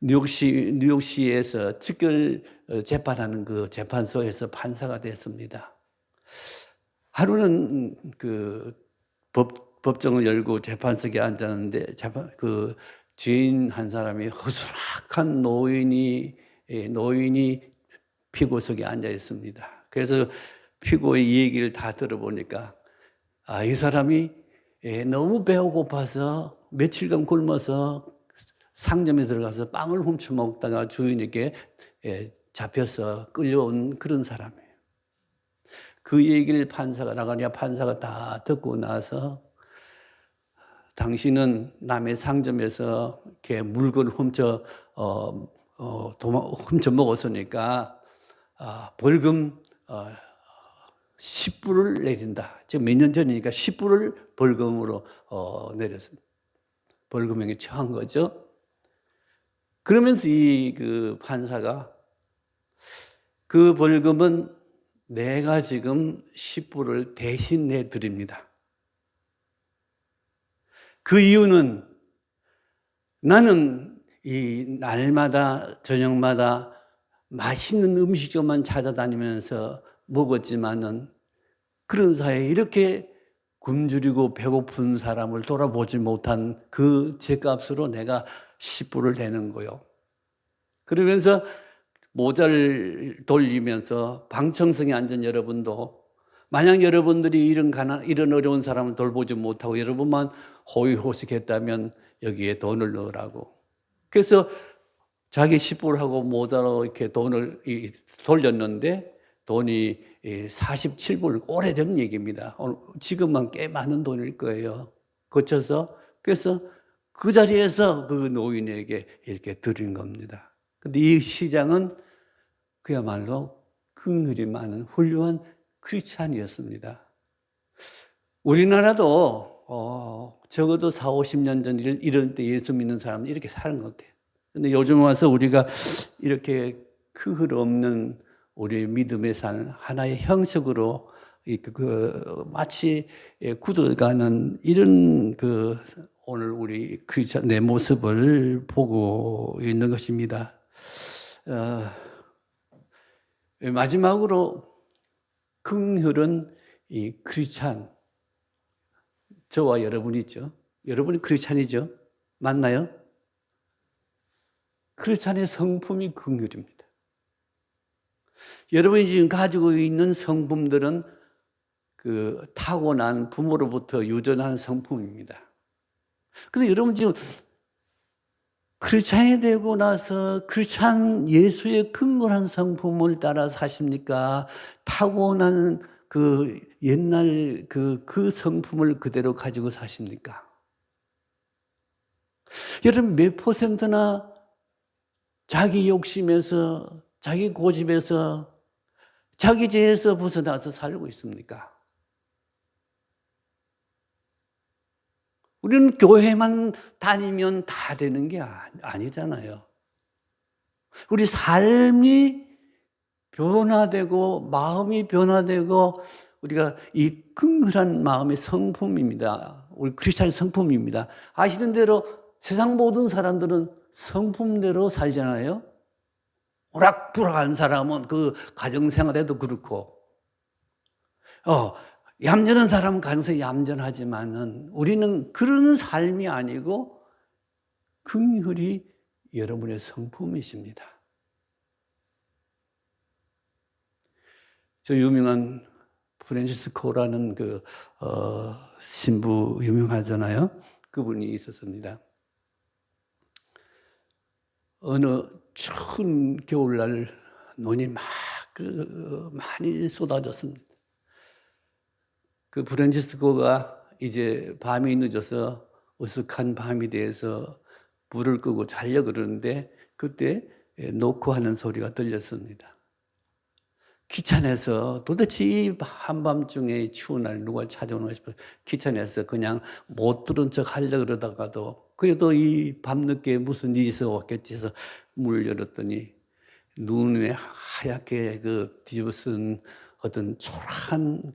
뉴욕시에서 즉결 재판하는 그 재판소에서 판사가 됐습니다. 하루는 그 법정을 열고 재판석에 앉았는데 그 죄인 한 사람이 허술한 노인이 피고석에 앉아 있습니다. 그래서 피고의 얘기를 다 들어보니까 이 사람이 너무 배가 고파서 며칠간 굶어서 상점에 들어가서 빵을 훔쳐 먹다가 주인에게 잡혀서 끌려온 그런 사람이에요. 그 얘기를 라가리아 판사가 다 듣고 나서, 당신은 남의 상점에서 이렇게 물건을 훔쳐 먹었으니까 벌금 10불을 내린다. 지금 몇 년 전이니까 10불을 벌금으로 내렸습니다. 벌금형에 처한 거죠. 그러면서 그 판사가, 그 벌금은 내가 지금 10불을 대신 내드립니다. 그 이유는 나는 이 날마다 저녁마다 맛있는 음식점만 찾아다니면서 먹었지만은, 그런 사이에 이렇게 굶주리고 배고픈 사람을 돌아보지 못한 그 죗값으로 내가 10불을 내는 거요. 그러면서 모자를 돌리면서 방청석에 앉은 여러분도, 만약 여러분들이 이런 어려운 사람을 돌보지 못하고 여러분만 호의호식했다면 여기에 돈을 넣으라고. 그래서 자기 10불하고 모자로 이렇게 돈을 돌렸는데 돈이 47불, 오래된 얘기입니다. 지금만 꽤 많은 돈일 거예요. 거쳐서. 그래서 그 자리에서 그 노인에게 이렇게 드린 겁니다. 근데 이 시장은 그야말로 긍휼이 많은 훌륭한 크리스찬이었습니다. 우리나라도 적어도 4, 50년 전 이런 때 예수 믿는 사람은 이렇게 사는 것 같아요. 근데 요즘 와서 우리가 이렇게 긍휼 없는 우리의 믿음의 삶 하나의 형식으로 마치 굳어가는 이런 오늘 우리 크리스찬 내 모습을 보고 있는 것입니다. 마지막으로 긍휼은 이 크리스찬, 저와 여러분이죠. 여러분이 크리스찬이죠. 맞나요? 크리스찬의 성품이 긍휼입니다. 여러분이 지금 가지고 있는 성품들은 타고난 부모로부터 유전한 성품입니다. 근데 여러분 지금 크리스찬이 되고 나서 크리스찬 예수의 긍휼한 성품을 따라 사십니까? 타고난 옛날 그 성품을 그대로 가지고 사십니까? 여러분 몇 %나 자기 욕심에서, 자기 고집에서, 자기 죄에서 벗어나서 살고 있습니까? 우리는 교회만 다니면 다 되는 게 아니잖아요. 우리 삶이 변화되고 마음이 변화되고 우리가 이 긍휼한 마음의 성품입니다. 우리 크리스찬의 성품입니다. 아시는 대로 세상 모든 사람들은 성품대로 살잖아요. 오락부락한 사람은 그 가정생활에도 그렇고 얌전한 사람은 가능성이 얌전하지만은 우리는 그런 삶이 아니고 긍휼이 여러분의 성품이십니다. 저 유명한 프란치스코라는 신부 유명하잖아요. 그분이 있었습니다. 어느 추운 겨울날 눈이 많이 쏟아졌습니다. 그 프란치스코가 이제 밤이 늦어서 으슥한 밤이 돼서 불을 끄고 자려고 그러는데 그때 노크 하는 소리가 들렸습니다. 귀찮아서 도대체 이 한밤중에 추운 날 누가 찾아오는가 싶어서 귀찮아서 그냥 못 들은 척 하려고 그러다가도 그래도 이 밤늦게 무슨 일이 있어 왔겠지 해서 문을 열었더니 눈에 하얗게 뒤집어쓴 어떤 초라한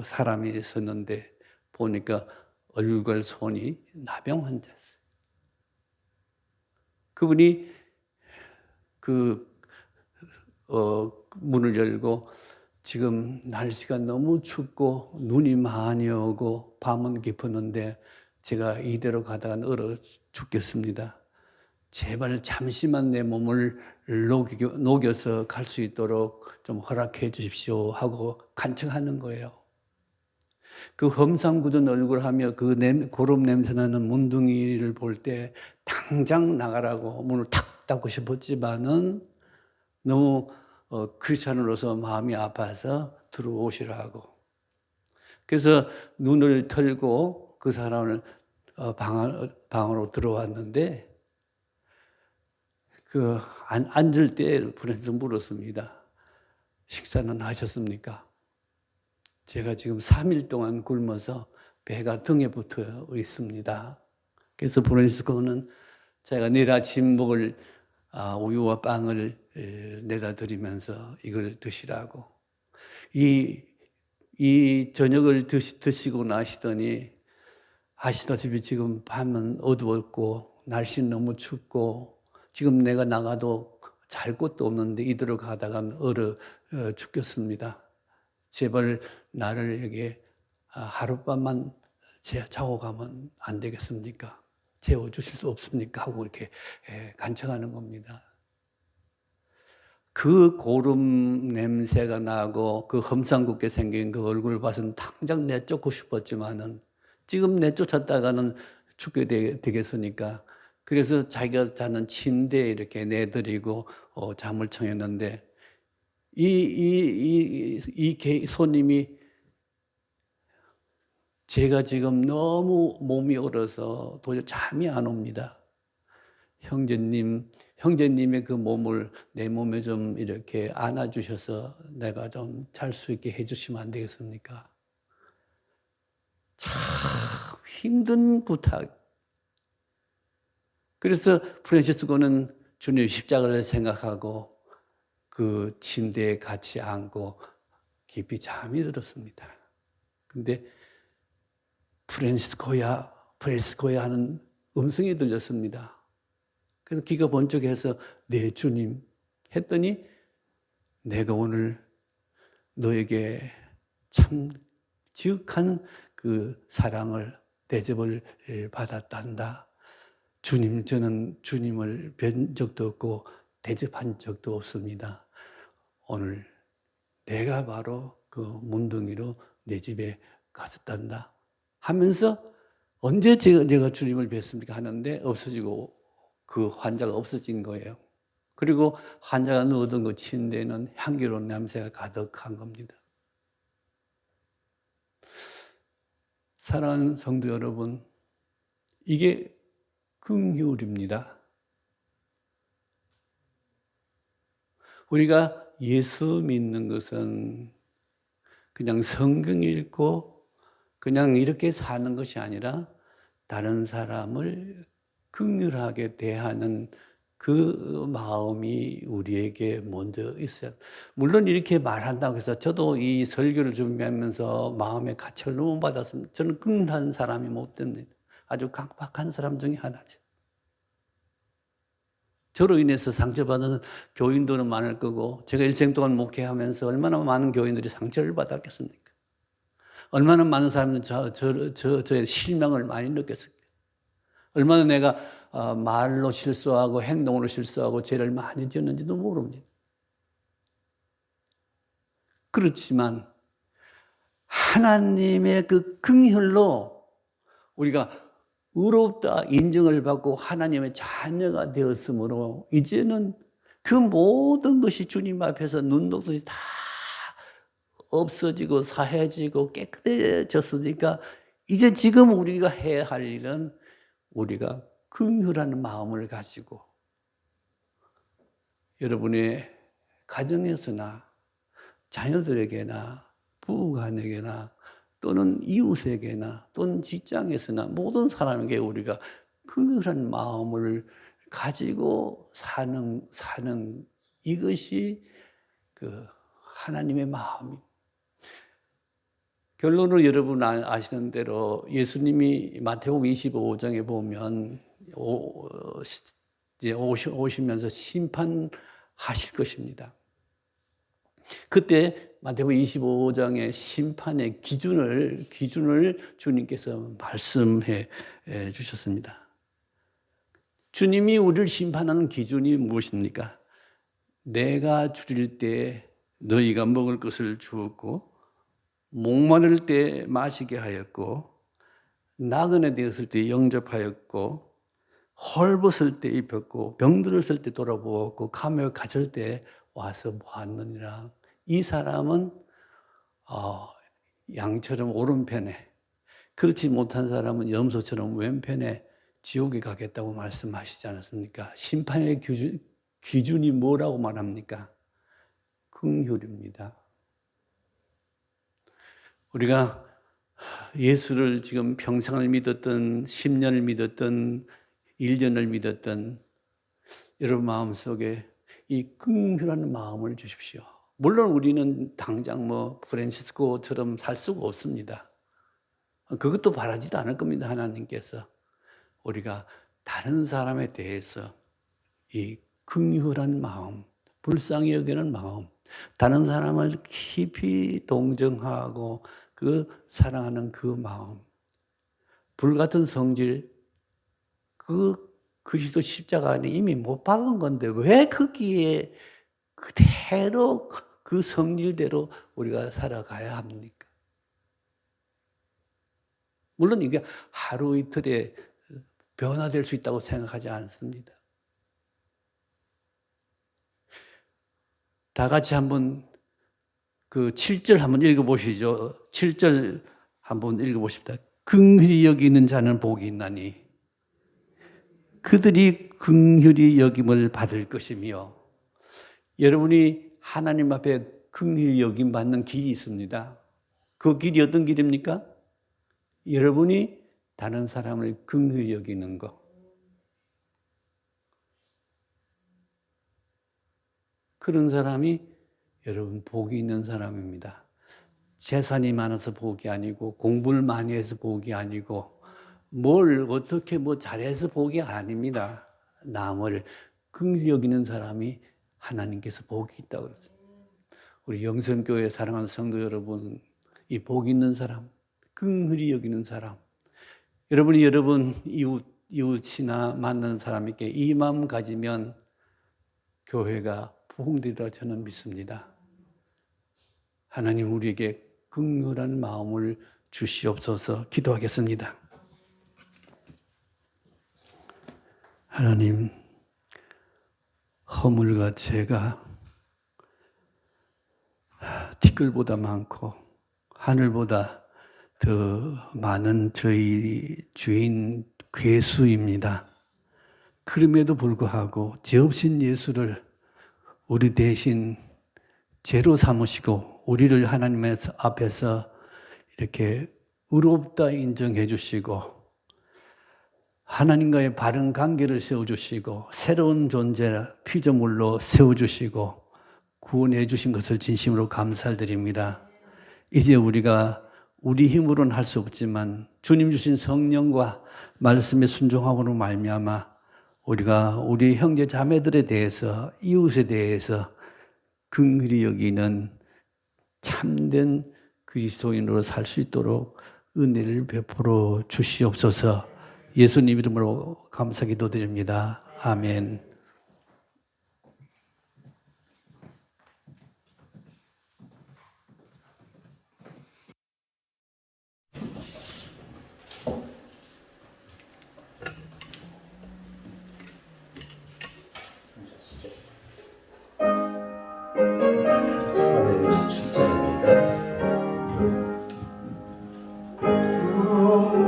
사람이 있었는데 보니까 얼굴 손이 나병 환자였어요. 그분이 문을 열고 지금 날씨가 너무 춥고 눈이 많이 오고 밤은 깊었는데 제가 이대로 가다가 얼어 죽겠습니다. 제발 잠시만 내 몸을 녹여서 갈 수 있도록 좀 허락해 주십시오 하고 간청하는 거예요. 그 험상궂은 얼굴하며 고름 냄새나는 문둥이를 볼 때 당장 나가라고 문을 탁 닫고 싶었지만은 너무 크리스찬으로서 마음이 아파서 들어오시라고. 그래서 눈을 털고 그 사람을 방으로 들어왔는데 앉을 때 프란치스 물었습니다. 식사는 하셨습니까? 제가 지금 3일 동안 굶어서 배가 등에 붙어 있습니다. 그래서 프란치스코는 제가 내일 아침 먹을 우유와 빵을 내다 드리면서 이걸 드시라고. 이 저녁을 드시고 나시더니 아시다시피 지금 밤은 어두웠고 날씨는 너무 춥고 지금 내가 나가도 잘 곳도 없는데 이대로 가다가 얼어 죽겠습니다. 제발 나를 여기 하룻밤만 자고 가면 안 되겠습니까? 재워주실 수 없습니까? 하고 이렇게 간청하는 겁니다. 그 고름 냄새가 나고 그 험상궂게 생긴 그 얼굴을 봐서는 당장 내쫓고 싶었지만은 지금 내쫓았다가는 죽게 되겠으니까 그래서 자기가 자는 침대에 이렇게 내드리고 잠을 청했는데 이 손님이 제가 지금 너무 몸이 얼어서 도저히 잠이 안 옵니다. 형제님의 그 몸을 내 몸에 좀 이렇게 안아주셔서 내가 좀 잘 수 있게 해주시면 안 되겠습니까? 참 힘든 부탁. 그래서 프란시스코는 주님의 십자가를 생각하고 그 침대에 같이 앉고 깊이 잠이 들었습니다. 근데 프란시스코야 하는 음성이 들렸습니다. 그래서 귀가 번쩍해서 네 주님 했더니 내가 오늘 너에게 참 지극한 그 사랑을 대접을 받았단다. 저는 주님을 뵌 적도 없고 대접한 적도 없습니다. 오늘 내가 바로 그 문둥이로 내 집에 갔었단다 하면서 언제 내가 주님을 뵀습니까? 하는데 없어지고 그 환자가 없어진 거예요. 그리고 환자가 누웠던 그 침대에는 향기로운 냄새가 가득한 겁니다. 사랑하는 성도 여러분, 이게 긍휼입니다. 우리가 예수 믿는 것은 그냥 성경 읽고 그냥 이렇게 사는 것이 아니라 다른 사람을 긍휼하게 대하는 그 마음이 우리에게 먼저 있어요. 물론 이렇게 말한다고 해서 저도 이 설교를 준비하면서 마음에 가책을 너무 받았습니다. 저는 긍휼한 사람이 못 됩니다. 아주 강박한 사람 중에 하나죠. 저로 인해서 상처받은 교인들은 많을 거고 제가 일생 동안 목회하면서 얼마나 많은 교인들이 상처를 받았겠습니까? 얼마나 많은 사람들은 저의 실망을 많이 느꼈습니까? 얼마나 내가 말로 실수하고 행동으로 실수하고 죄를 많이 지었는지도 모릅니다. 그렇지만 하나님의 그 긍휼로 우리가 의롭다 인정을 받고 하나님의 자녀가 되었으므로 이제는 그 모든 것이 주님 앞에서 눈독듯이 다 없어지고 사해지고 깨끗해졌으니까 이제 지금 우리가 해야 할 일은 우리가 긍휼한 마음을 가지고 여러분의 가정에서나 자녀들에게나 부부간에게나 또는 이웃에게나 또는 직장에서나 모든 사람에게 우리가 긍휼한 마음을 가지고 사는 이것이 그 하나님의 마음입니다. 결론으로 여러분 아시는 대로 예수님이 마태복음 25장에 보면 이제 오시면서 심판하실 것입니다. 그때 마태복음 25장의 심판의 기준을 주님께서 말씀해 주셨습니다. 주님이 우리를 심판하는 기준이 무엇입니까? 내가 줄일 때 너희가 먹을 것을 주었고 목마를 때 마시게 하였고 나그네 되었을 때 영접하였고 헐벗을 때 입혔고 병들었을 때 돌아보았고 감옥에 갇을 때 와서 보았느니라. 이 사람은 양처럼 오른편에 그렇지 못한 사람은 염소처럼 왼편에 지옥에 가겠다고 말씀하시지 않았습니까? 심판의 기준이 뭐라고 말합니까? 긍휼입니다. 우리가 예수를 지금 평생을 믿었던 10년을 믿었던 1년을 믿었던 여러분 마음속에 이 긍휼한 마음을 주십시오. 물론 우리는 당장 프란시스코처럼 살 수가 없습니다. 그것도 바라지도 않을 겁니다. 하나님께서 우리가 다른 사람에 대해서 이 긍휼한 마음, 불쌍히 여기는 마음, 다른 사람을 깊이 동정하고 그 사랑하는 그 마음, 불같은 성질, 그 그리스도 십자가 안에 이미 못 박은 건데 왜 거기에 그대로 그 성질대로 우리가 살아가야 합니까? 물론 이게 하루 이틀에 변화될 수 있다고 생각하지 않습니다. 다 같이 한번 그 7절 한번 읽어보시죠. 7절 한번 읽어보십시다. 긍휼히 여기는 자는 복이 있나니 그들이 긍휼히 여김을 받을 것이며, 여러분이 하나님 앞에 긍휼히 여김 받는 길이 있습니다. 그 길이 어떤 길입니까? 여러분이 다른 사람을 긍휼히 여기는 것. 그런 사람이 여러분 복이 있는 사람입니다. 재산이 많아서 복이 아니고, 공부를 많이 해서 복이 아니고, 뭘 어떻게 잘해서 복이 아닙니다. 남을 긍휼히 여기는 사람이 하나님께서 복이 있다고 그러죠. 우리 영성교회 사랑하는 성도 여러분, 이 복 있는 사람, 긍휼히 여기는 사람, 여러분이 여러분 이웃이나 만나는 사람에게 이 마음 가지면 교회가 부흥되리라 저는 믿습니다. 하나님 우리에게 긍휼한 마음을 주시옵소서. 기도하겠습니다. 하나님, 허물과 죄가 티끌보다 많고 하늘보다 더 많은 저희 죄인 괴수입니다. 그럼에도 불구하고 죄 없인 예수를 우리 대신 죄로 삼으시고 우리를 하나님 앞에서 이렇게 의롭다 인정해 주시고 하나님과의 바른 관계를 세워주시고 새로운 존재 피조물로 세워주시고 구원해 주신 것을 진심으로 감사드립니다. 이제 우리가 우리 힘으로는 할 수 없지만 주님 주신 성령과 말씀에 순종함으로 말미암아 우리가 우리 형제 자매들에 대해서 이웃에 대해서 긍휼히 여기는 참된 그리스도인으로 살 수 있도록 은혜를 베풀어 주시옵소서. 예수님 이름으로 감사 기도드립니다. 아멘.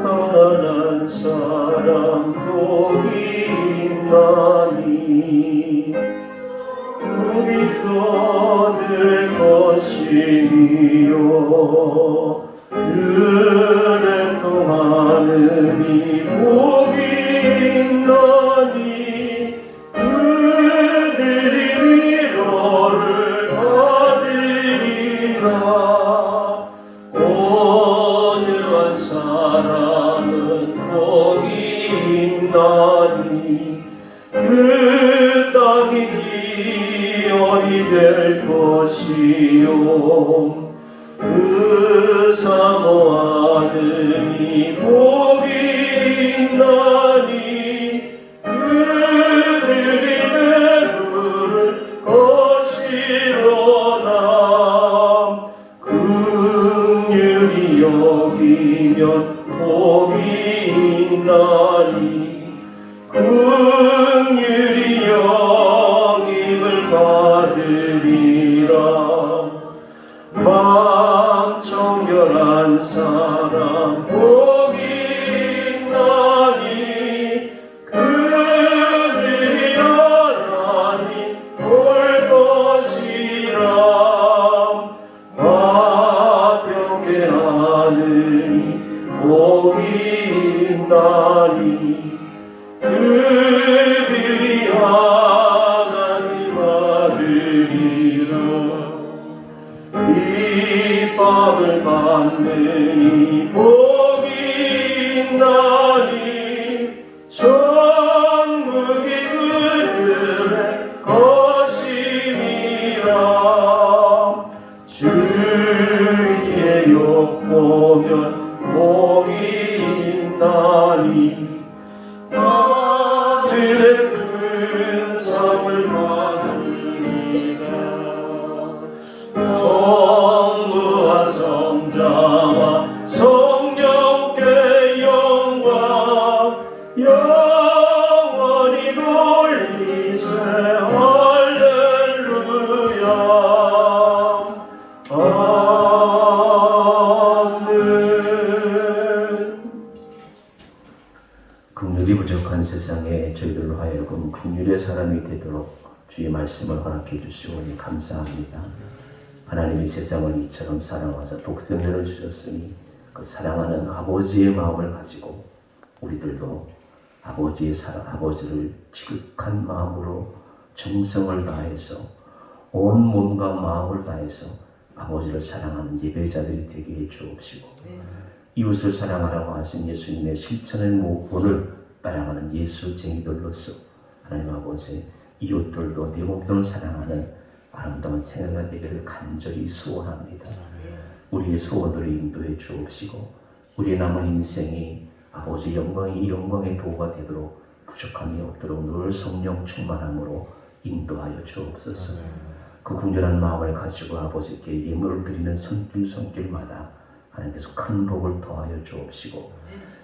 가난한 사람 복이 있나니 그이 거들 것이요 은혜 통하는 이 복이 있나니 그들이 위로를 받으리라. 어느 한 사람은 복이 있나니 그 땅이 기업이 될 것이요 그 사모하는 이 복이 있나니 그들이 배부를 것이로다. 긍휼히 여기면 복이 있나니 긍휼히 여김을 받으리라. 마음 청결한 사람 복이 있나니 그들이 하나님 볼 것이라. 화평케 하느니 복이 있나니 그들이 하나님 받으리라. 핍박을 받느니 복이 있나니 천국이 그들의 것임이라. 주의 욕보면 복이 있나니 아들의 큰 상을 받으리라. 성부와 성자와 성령께 영광 영원히 돌리세. 할렐루야. 아멘. 긍휼이 부족한 세상에 저희들로 하여금 긍휼의 사람이 되도록 주의 말씀을 허락해 주시오니 감사합니다. 하나님이 세상을 이처럼 사랑하사 독생자를 주셨으니 그 사랑하는 아버지의 마음을 가지고 우리들도 아버지를 지극한 마음으로 정성을 다해서 온 몸과 마음을 다해서 아버지를 사랑하는 예배자들이 되게 해 주옵시고 이웃을 사랑하라고 하신 예수님의 실천의 모본을 따라가는 예수쟁이들로서 하나님 아버지 이웃들도 내 몸도 사랑하는 아름다운 생애가 되기를 간절히 소원합니다. 우리의 소원들을 인도해 주옵시고 우리의 남은 인생이 아버지 영광의 도가 되도록 부족함이 없도록 늘 성령 충만함으로 인도하여 주옵소서. 그 궁절한 마음을 가지고 아버지께 예물을 드리는 손길마다 하나님께서 큰 복을 더하여 주옵시고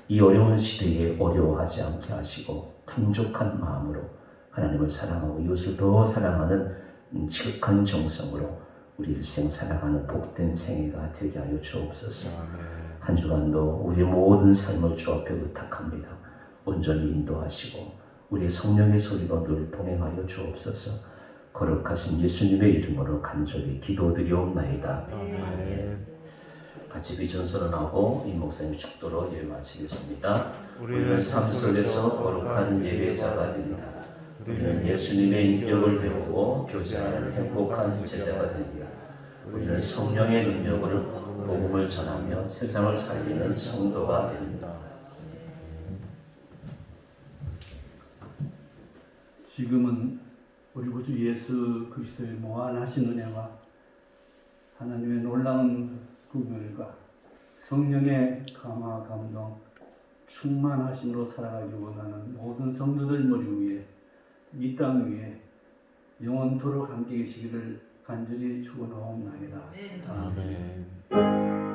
이 어려운 시대에 어려워하지 않게 하시고 풍족한 마음으로 하나님을 사랑하고 이웃을 더 사랑하는 지극한 정성으로 우리 일생 살아가는 복된 생애가 되게 하여 주옵소서. 한 주간도 우리의 모든 삶을 주 앞에 의탁합니다. 온전히 인도하시고 우리의 성령의 소리로 늘 동행하여 주옵소서. 거룩하신 예수님의 이름으로 간절히 기도드리옵나이다. 아멘. 같이 비전선을 하고 이 목사님 축도로 예배 마치겠습니다. 우리는 삶 속에서 거룩한 예배자가 됩니다. 우리는 예수님의 인격을 배우고 교제하는 행복한 제자가 됩니다. 우리는 성령의 능력으로 복음을 전하며 세상을 살리는 성도가 됩니다. 지금은 우리 구주 예수 그리스도의 무한하신 은혜와 하나님의 놀라운 긍휼과 성령의 감화 감동 충만하심으로 살아가기 원하는 모든 성도들 머리 위에 이 땅 위에 영원토록 함께 계시기를 간절히 축원하옵나이다. 아멘.